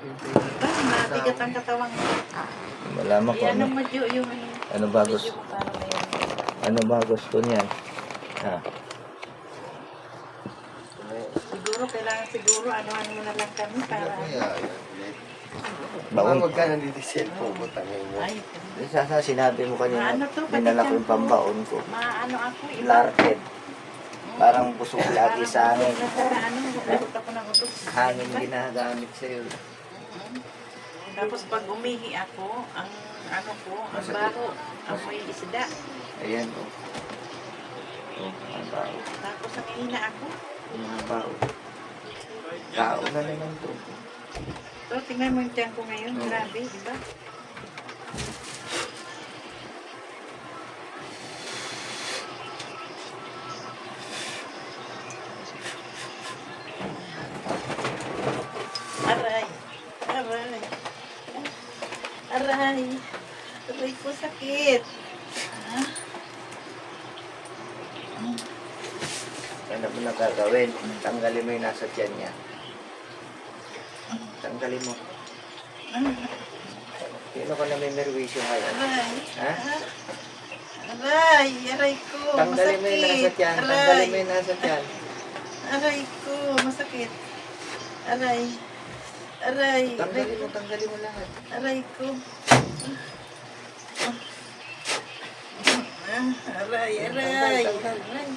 Mabigat ang katawang. Malaman ko Yan ano. ang madyo yung Ano ba gusto? Ano ba gusto niyan? Ha? Siguro, kailangan siguro, ano-ano mo na lang kami para... Baon. Huwag ka nandito cellphone mo, tangin mo. Ay, Isa sinabi mo kanina, Maano to, dinala ko patikan yung pambaon ko. maano ako, iba. Larked. Parang busog lagi sa hangin. Ano, utot ako ng utot. Hangin ginagamit sa'yo. Tapos pag umihi ako, ang ano ko, ang baho, amoy isda. Ayan o. Oh, ang bao. Tapos nangihina ako. Ang bao. Kao na naman to. So, tingnan mo yung tiyan ko ngayon. Grabe, di ba? Aray. Aray. Aray. Aray ko sakit. Ano mo na gagawin? Tanggalin mo yung nasa tiyan niya. Tanggalin mo. Sino ka na may merwisyo ngayon? Aray. Ha? Aray. Aray ko. Tanggalin mo yung nasa Masakit. tiyan. Aray. Tanggalin mo yung nasa tiyan. Aray ko. Masakit. Aray. Aray. Tanggalin mo lahat. Aray ko. Aray. Aray. Aray.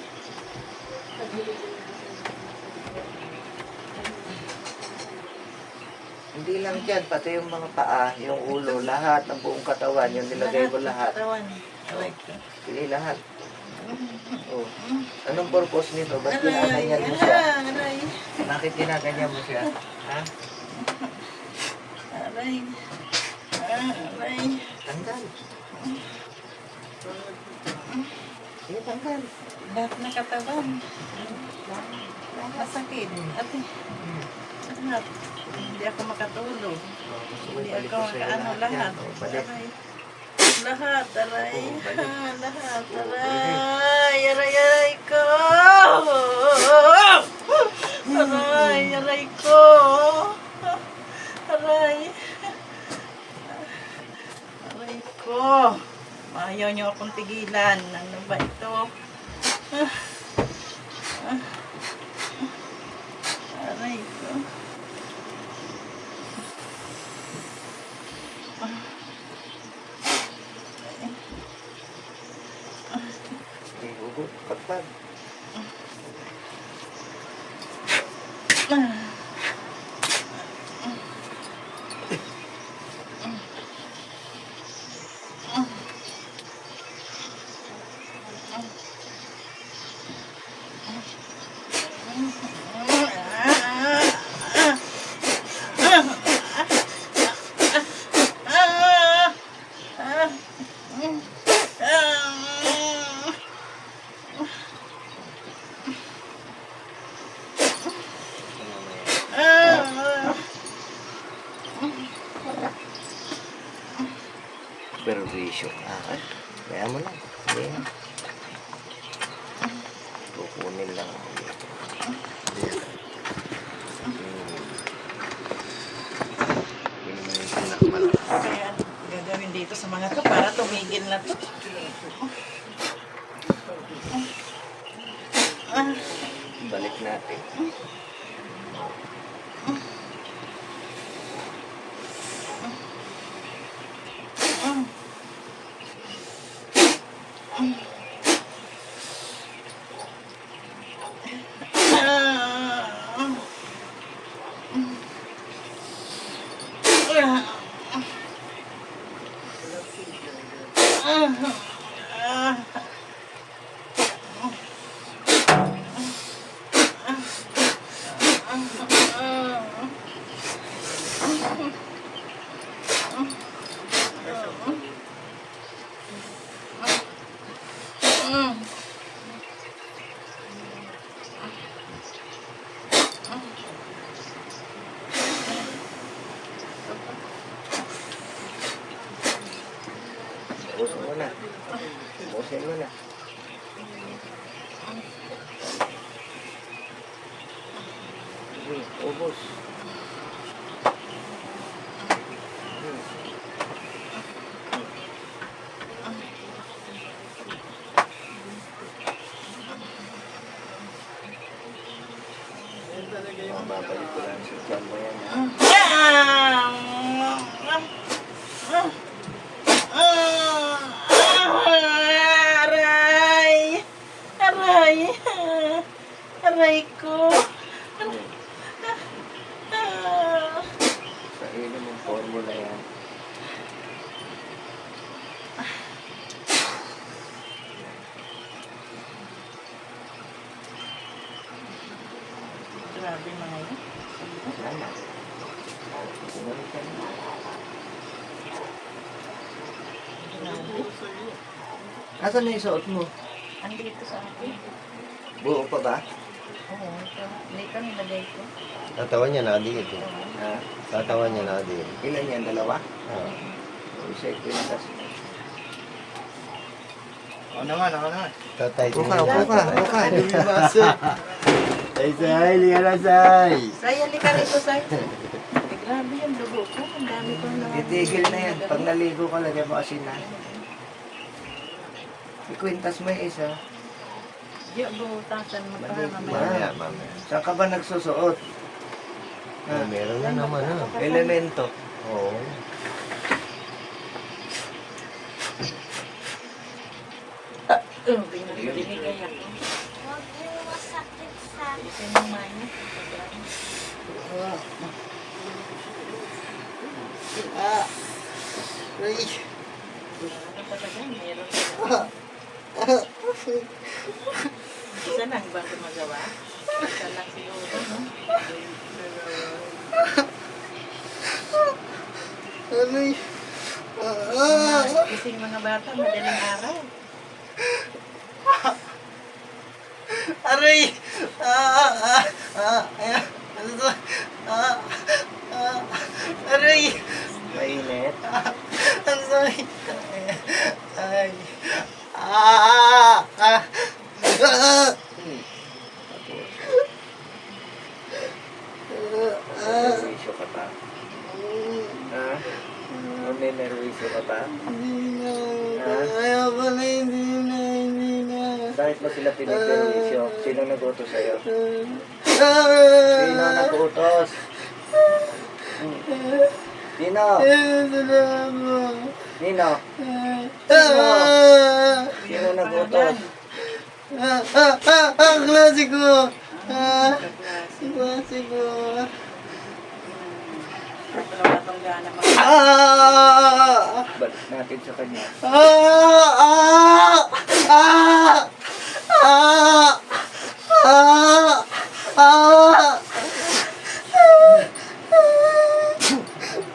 Hindi lang dyan, pati yung mga paa, yung ulo, lahat ng buong katawan, yung nilagay ko lahat. Katawan. Aray ko. Pili lahat. Oh. Anong purpose nito? Ba't ginaganyan mo siya? Aray. Bakit ginaganyan mo siya? Ha? Aray. Aray. Tanggal. Sige, tanggal. Lahat na katawan. Masakit. Ate. Lahat. Hindi ako makatulog. Hindi ako makaano lahat. Balik. Aray. Lahat, aray. Oo, balik. Lahat, aray. Aray, aray ko. Aray, aray ko. Aray. Aray ko. Ayaw niyo akong tigilan. Ano ba ito? Aray ko. Okay, hugot. Pagpag. Perwisyo. Kaya mo lang. Hindi na. Kukunin lang ako dito. Kaya gagawin dito sa mga to para tumigil na to. Balik natin. Ubusin mo na. Ubusin mo na. Sige, ubos. Balikan mo. Asan na yung suot mo? Andito sa akin. Buo pa ba? Oo, ito. Dito nilagay ko. Tatawan niya na dito. Ha? Tatawan niya na dito. Ilan yan? Dalawa? Ah. Isa kwintas. Ako naman. Tatay. Buka. Dumibaso. Say, liya na, say. Say, halika rito, Say. Grabe yung dugo ko. Ang dami ko na. Titigil na yan. Pag naligo ka, lagyan mo asin na. Ikwintas mo yung isa. Di, butasan mo pa Maliit mamaya. Mamaya, mamaya. Saan ka ba nagsusuot? Ah, meron na naman, ha? Elemento. Oo. Binigay ako. Huwag mo masakit sa Ito yung manya. Ano talaga? Meron ka. Isa lang ba gumagawa? Isa lang siguro, no? Aray. Gising mga bata, madaling araw. Aray! Ano to? Aray! Mainit. Ang sakit. Ay. Nerwisyo ka pa. Ha? O may nerwisyo ka pa? Ayaw ko na, hindi na. Bakit mo sila piniperwisyo? Sino nag-utos sa'yo? Sino nag-utos? Sino? Nino? Sino nag-utos? Ang klase ko! Kaklase. Klase ko! Wala ka tong gana mga Balik natin sa kanya.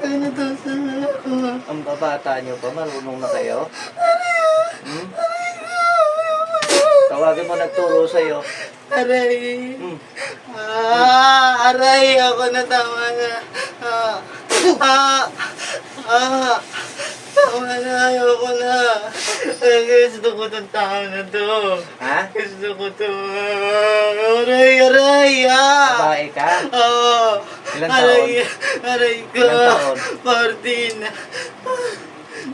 Ano to sa ako? Ang babata niyo pa, marunong na kayo? Hmm? Tawagin mo nagturo sa'yo. Aray! Hmm. Aray! Ako na tama na. Tama na, ayoko na. Gusto ko itong tao na to. Ha? Gusto ko to. Aray! Babae ka? Oo. Ilang taon? Aray ko. Ilang taon? 14.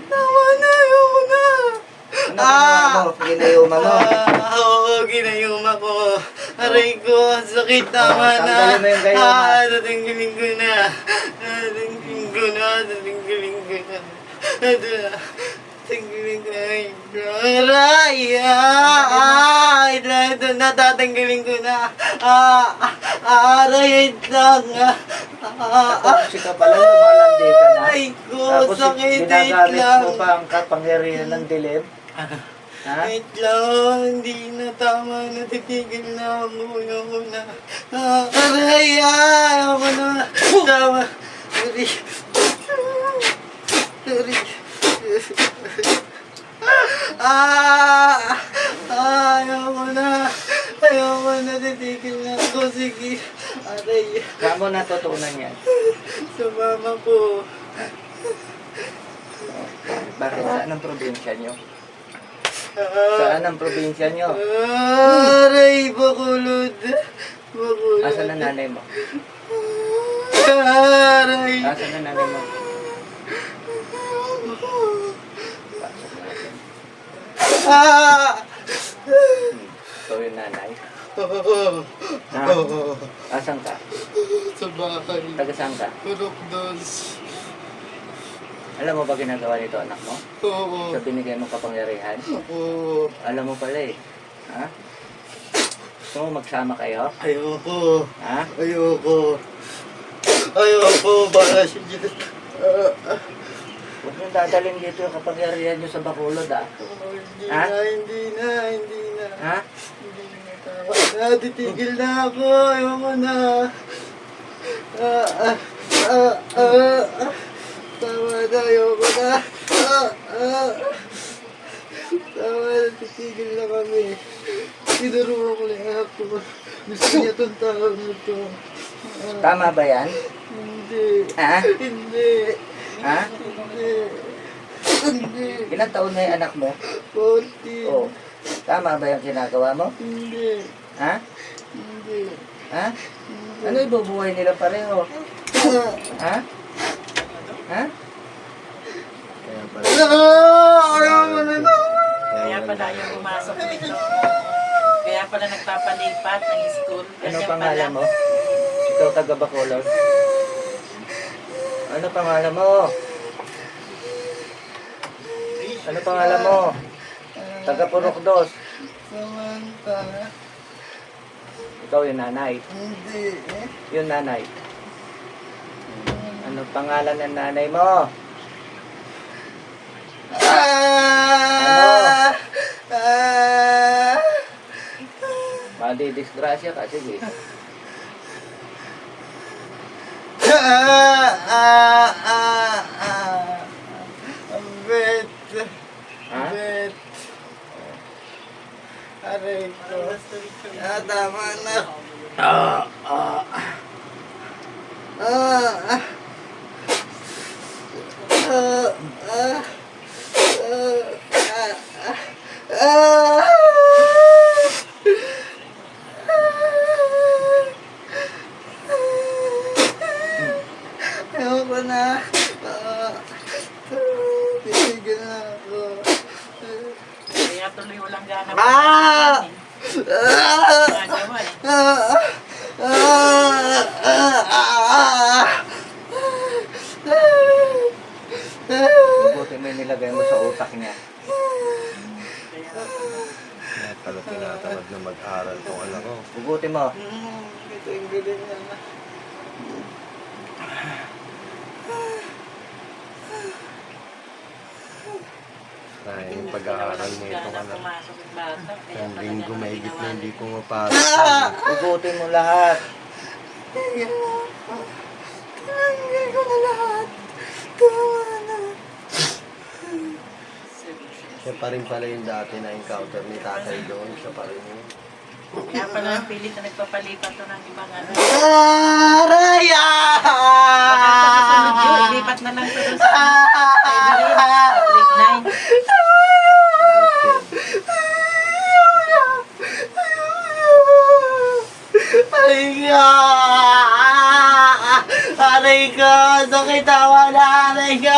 Tama na, ayoko na. Ano ginawa mo? Ginayuma mo? Oo, ginayuma ko. Aray ko, ang sakit, tama na. Tanggalin mo yung gayuma. Tatanggalin ko na. Tatanggalin ko na. Tatanggalin ko na. Tatanggalin ko na. Aray! Ito na, tatanggalin ko na. Aray, wait lang. Tapos ka pala, lumalandi ka na. Ay ko, Tapos sakit, wait ginagamit lang. mo pa ang kapangyarihan ng dilim? Ha? Wait lang, hindi na tama, natitigil na ako, ayoko na. Aray, ayoko na. Tama. Aray. Aray. Ayoko na. Ayoko na, natitigil na ako, sige. Aray, Saan mo natutunan yan? sa mama ko. Bakit? Saan ang probinsya nyo? Saan ang probinsya nyo? Aray, Bacolod. Bacolod. Asan ang nanay mo? Aray. Asan ang nanay mo? Pasok natin. Ikaw yung nanay. Ha? Asan ka? Sa bahay. Taga saan ka? Turok dos. Alam mo ba ginagawa nito anak mo? Oo. Sa binigay mong kapangyarihan? Oo. Alam mo pala eh. Ha? Gusto mo magsama kayo? Ayoko. Ha? Ayoko. Ayoko. Baka si Diyos. Huwag nyo dadalhin dito yung kapangyarihan nyo sa Bacolod ah. Hindi Ha? na, hindi na, hindi na. Ha? Hindi na tama na. Titigil na ako. Ayoko na. Tama na, ayoko na. Tama na, titigil na kami. Tinuruan ko lang ako. Gusto niya itong tawag mo to. Tama ba yan? Hindi. Ha? Hindi. Ha? Hindi. Hindi. Ilang taon na yung anak mo? 14. Oo. Tama ba yung ginagawa mo? Hindi. Ha? Hindi. Ha? Ano ibubuhay nila pareho? Ha? Ha? Kaya pala. Ayaw mo na. Kaya pala yung pumasok dito. Kaya pala nagpapalipat ng school. Ano Ganyan pangalan pala. mo? Ikaw taga Bacolod? Ano pangalan mo? Ano pangalan mo? Taga Purokdos. Samantha. Ikaw yung nanay. Hindi. Yung nanay. Ano pangalan ng nanay mo? Madidisgrasya ka, sige. Bet. Ha? Bet. Aray ko. Tama na. Ayoko na. Titigil na ako. Kaya tuloy walang gana. Ah! Ginagawa eh. Mabuti mo yung nilagay mo sa utak niya. Kaya pala tinatamad na mag-aral tong anak ko. Mabuti mo. Ito yung galing na. Dahil yung pag-aaral mo itong anak. Pumasok yung bata. Kaya Isang pala linggo ganun mahigit ginawa na hindi nila. pumapasok. Mabuti mo lahat. Tinanggal ko na lahat. Tama na. Siya pa rin pala yung dati na encounter ni tatay doon. Siya pa rin yun. Kaya pala ang pilit na nagpapalipat to ng ibang ano. Araya! Baka sa susunod yun, ilipat na lang to dun sa Grade 9. Aray ka! Aray ka! Sakit tawa na! Aray ka!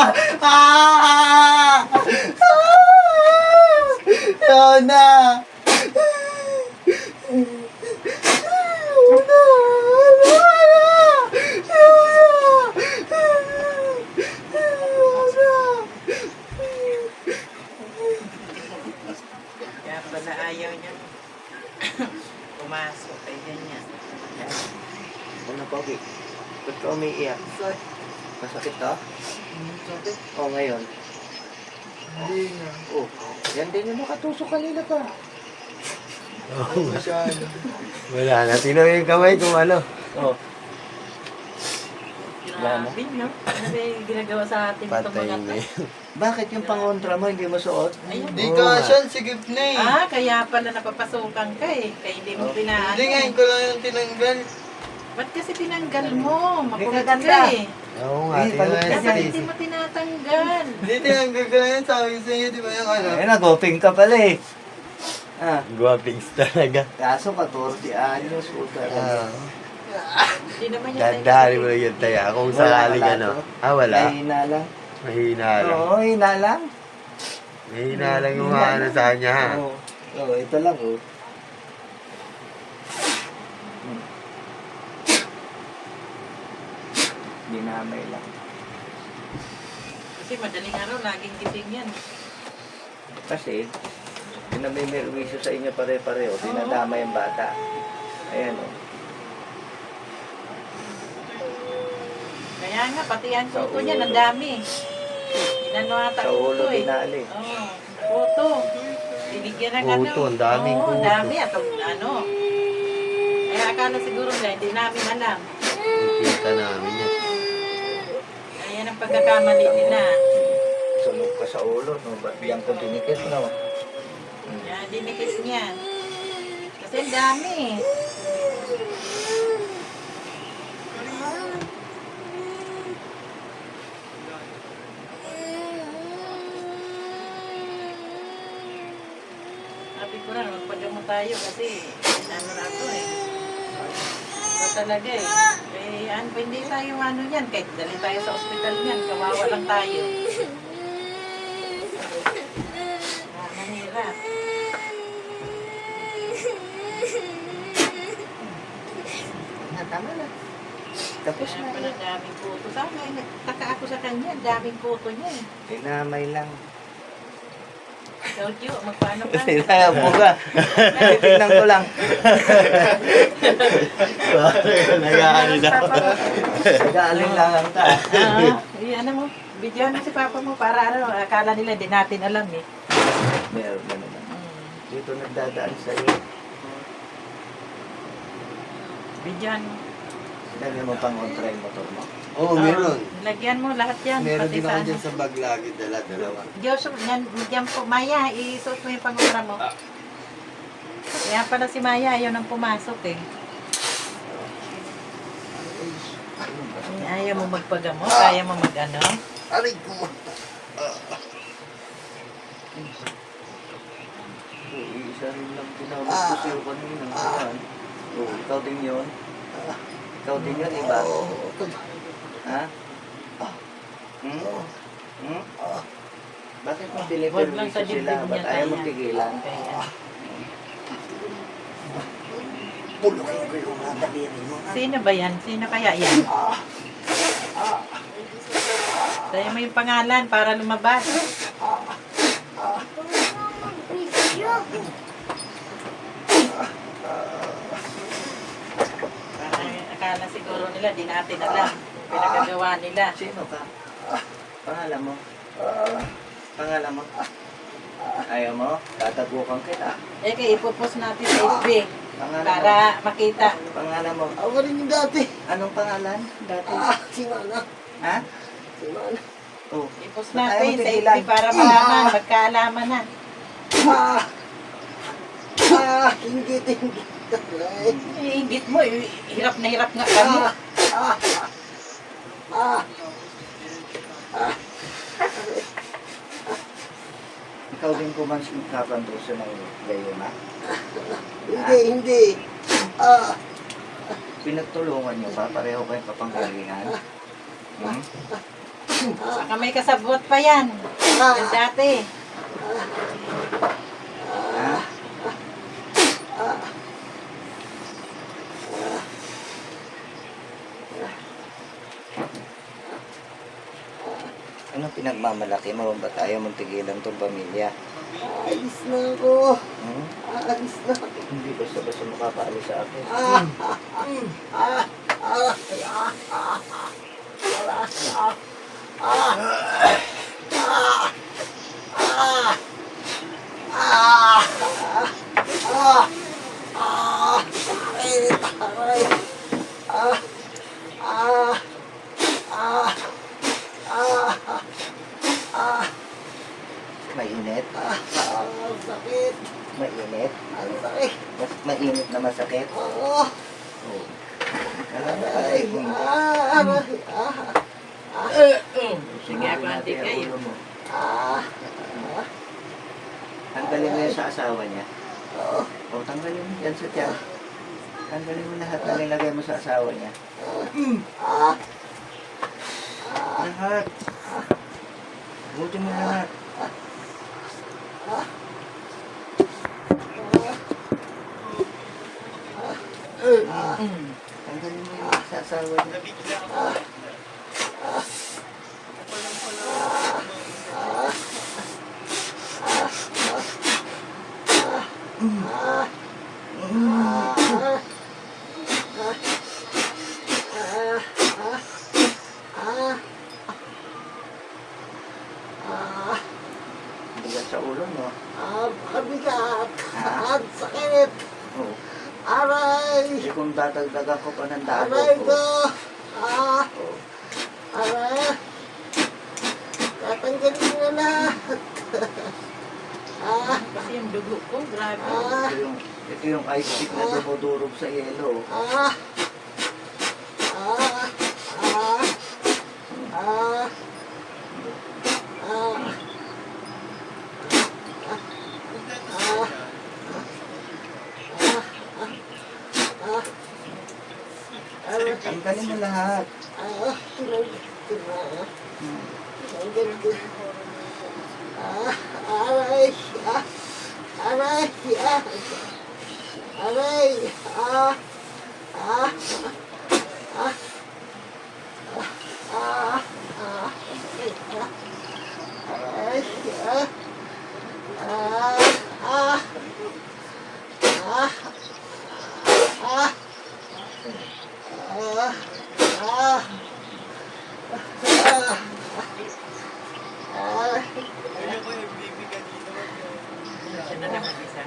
Ayaw na! Ayaw na! Kaya pala ayaw niya pumasok. Ay ganyan. Ano, Pogi? Ba't ka umiiyak? Masakit to? Sakit? O, ngayon. Hindi na. Oh, yan din yung nakatusok kanina pa. Oo nga. Masyado. Wala na. Tinaw yung kamay kung ano. Oh, Wala na. Grabe, no? Ano ba yung ginagawa sa atin itong Patay mga na to? yun. bakit yung pangontra mo hindi mo suot? Ayun. Hindi Oo ka nga. siya, sigip na eh. Ah, kaya pala napapasukan ka eh. Kaya hindi mo pinaano. Hindi ngayon ko lang yung tinanggal. Ba't kasi tinanggal mo? Hindi Makulit ka ka ganda. eh. Oo nga. Eh, Tinaw balot yung kasi. Dapat Stacy. hindi mo tinatanggal. Hindi tinanggal ko lang yun. Sabi ko sa inyo, di ba yung ano? Eh, nagoping ka pala eh. Ah, Guwapings talaga. kaso 14 anyos, puta. Hindi naman yung Dandahan mo lang yung taya. Kung sakaling ano. Ah, wala. Mahina lang. Mahina lang. Oo, hina lang. Mahina lang yung mga ano sa kanya ha. Oo, oh, ito lang oh. Dinamay lang. Kasi madaling araw, laging gising yan. Kasi, pinamimiruwisyo sa inyo pare-pareho, dinadama yung bata. Ayan oh. Kaya nga, pati ang Sa kuto niya, ulo. ang dami. Inano ata Sa ulo kuto eh. dinali. Oo, kuto. Binigyan ng ano. Kuto, ang daming Oo, kuto. dami. At ano. Kaya akala siguro nila, hindi namin alam. Nakikita namin yan. ang pagkakamali nila. Sunog ka sa ulo, no? Ba't diyan ko dinikit, no? Yan, dinikis niya. Kasi ang dami. Sabi ko na, magpagamot tayo kasi ano na ako eh. Ito talaga eh. Eh, ano, hindi tayo ano yan. Kahit dali tayo sa ospital yan, kawawa lang tayo. Mahirap. Tama na. Tapos Kaya na pala yan. daming puto. Sana eh, nagtaka ako sa kanya, daming puto niya eh. Dinamay lang. Ikaw, Gio, magpaano ka? Tinayabo ka. Titignan ko lang. Nag-aano daw. Galing lang ang ta. Ano mo, videoan mo si Papa mo para ano, akala nila hindi natin alam eh. Meron na naman. Hmm. Dito nagdadaan sa iyo. Videoan mo. Dali mo pang kontra yung motor mo. Oo, meron. Lagyan mo lahat yan. Meron pati din sa ako ano. dyan sa bag lagi, dala-dalawa. Diyos, yan po, Maya, isuot mo yung pangura mo. Kaya pala si Maya, ayaw nang pumasok eh. Ayaw mo magpagamot, ayaw mo mag-ano. Aray ko! Isa rin lang tinawag ko sa'yo kanina. Ayan. Ikaw din yun. Ikaw din yun, iba. Ha? Hmm? Hmm? Bakit mo Huwag deliver lang sa sila? dibdib Ba't niya ayaw mo kaya. tigilan? Kaya. Pulukin ko yung mga daliri mo. Sino ba yan? Sino kaya yan? Tayo mo yung pangalan para lumabas. Akala siguro nila, di natin alam. Pinagagawa nila. Sino ka? Pangalan mo? Pangalan mo? Ayaw mo? Tatagukan kita. Eh, kaya ipopost natin sa FB Pangalan para makita. mo? Pangalan mo? Ako rin yung dati. Anong pangalan? Dati. Si Mana. Ha? Si Mana. Oh. Ipost Ba't ayaw natin mo sa tigilan? FB para malaman, magkaalaman na. Hinggit. Iingit mo, hirap na hirap nga kami. Ikaw din kumans kapantuso ng gayon na. Hindi. Pinagtulungan niyo ba? Pareho kayong kapanggalingan? Hmm? Baka may kasabot pa yan. Yung dati. Ha? Ano pinagmamalaki mo? Ba't ayaw mong tigilan tong pamilya? Alis na ako. Hmm? Alis na ako. Hindi basta-basta makapaalis sa akin. Mainit? Ang sakit. Mainit? Ang sakit. Mas mainit na masakit? Oo. Oh. Aray. Sige, abante kayo. Tanggalin mo yan sa asawa niya. O, tanggalin mo yan sa tiyan. Tanggalin mo lahat na nilagay mo sa asawa niya. Lahat. Buti mo lahat. Tanggalin mo yan sa asawa niya. Bigat sa ulo mo. Kabigat. Ang sakit. Oh. Aray. Eh kung dadagdagan ko pa ng dago Aray ko. ko. Aray. dugo ko. Grabe. Ito yung ice pick na dumudurog sa yelo. Tanggalin mo lahat. Siya na naman isa.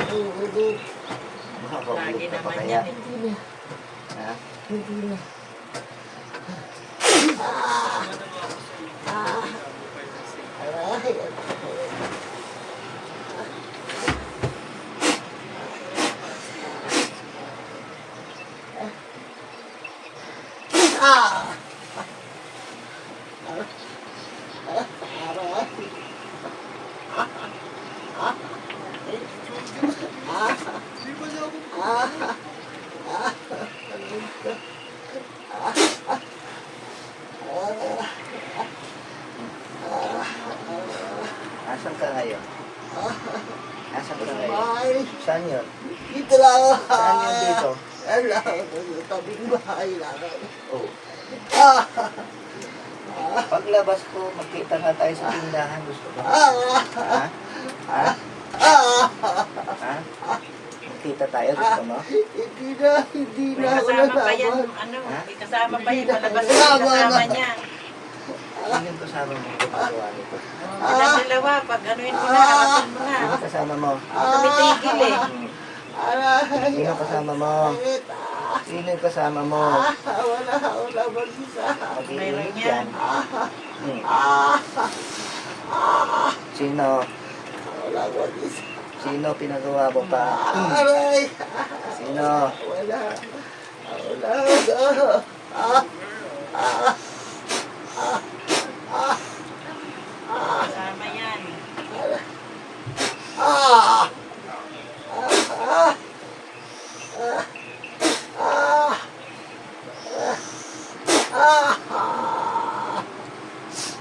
Lagi Makakabulog ka pa naman kaya? yan eh. Ha? Asan ka ngayon? Asan ka ngayon? Saan yun? Dito lang. Saan yun dito? Tabing bahay lang. Oh. Paglabas ko, magkita na tayo sa tindahan. Gusto mo? Ha? Ha? Ha? Magkita tayo. Gusto mo? Hindi na. May Wala kasama pa yan. naman. Ano? Ha? May kasama pa yan. Palabas ko yung kasama niya. Sino yung kasama mo gumagawa nito? Silang dalawa. Pag anuin mo na, harapin mo na. Sino kasama mo? Tumitigil eh. Sino kasama mo? Sino yung kasama mo? Wala mag-isa. Mag-iinit yan. Sino? Wala mag-isa. Sino pinagawa mo pa? Aray! Sino? Wala. Kasama yan.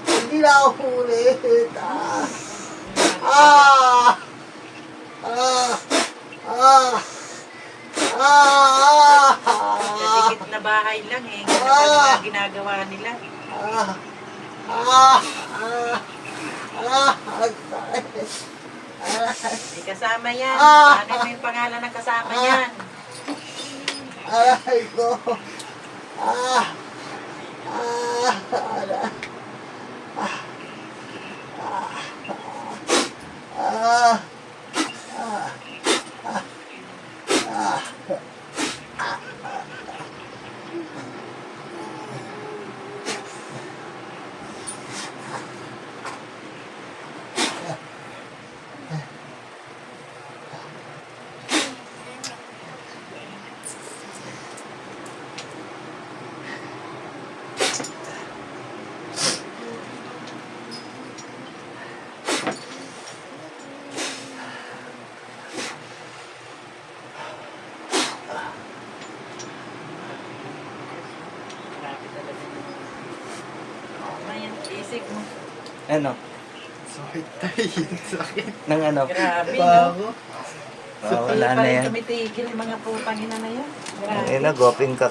Hindi na ako ulit. Kadikit na bahay lang eh. Ganun pa yung mga ginagawa nila. May kasama yan. Paano mo yung pangalan ng kasama yan? Aray ko. Grabe talaga. Mayan, isip mo. Ano? Sakit tayo. Sakit. Nang ano? Grabe, no? Bago. Oh, Hindi wala pa na rin yan. tumitigil mga putang ina na yan. Grabe. Ang ina, goping ka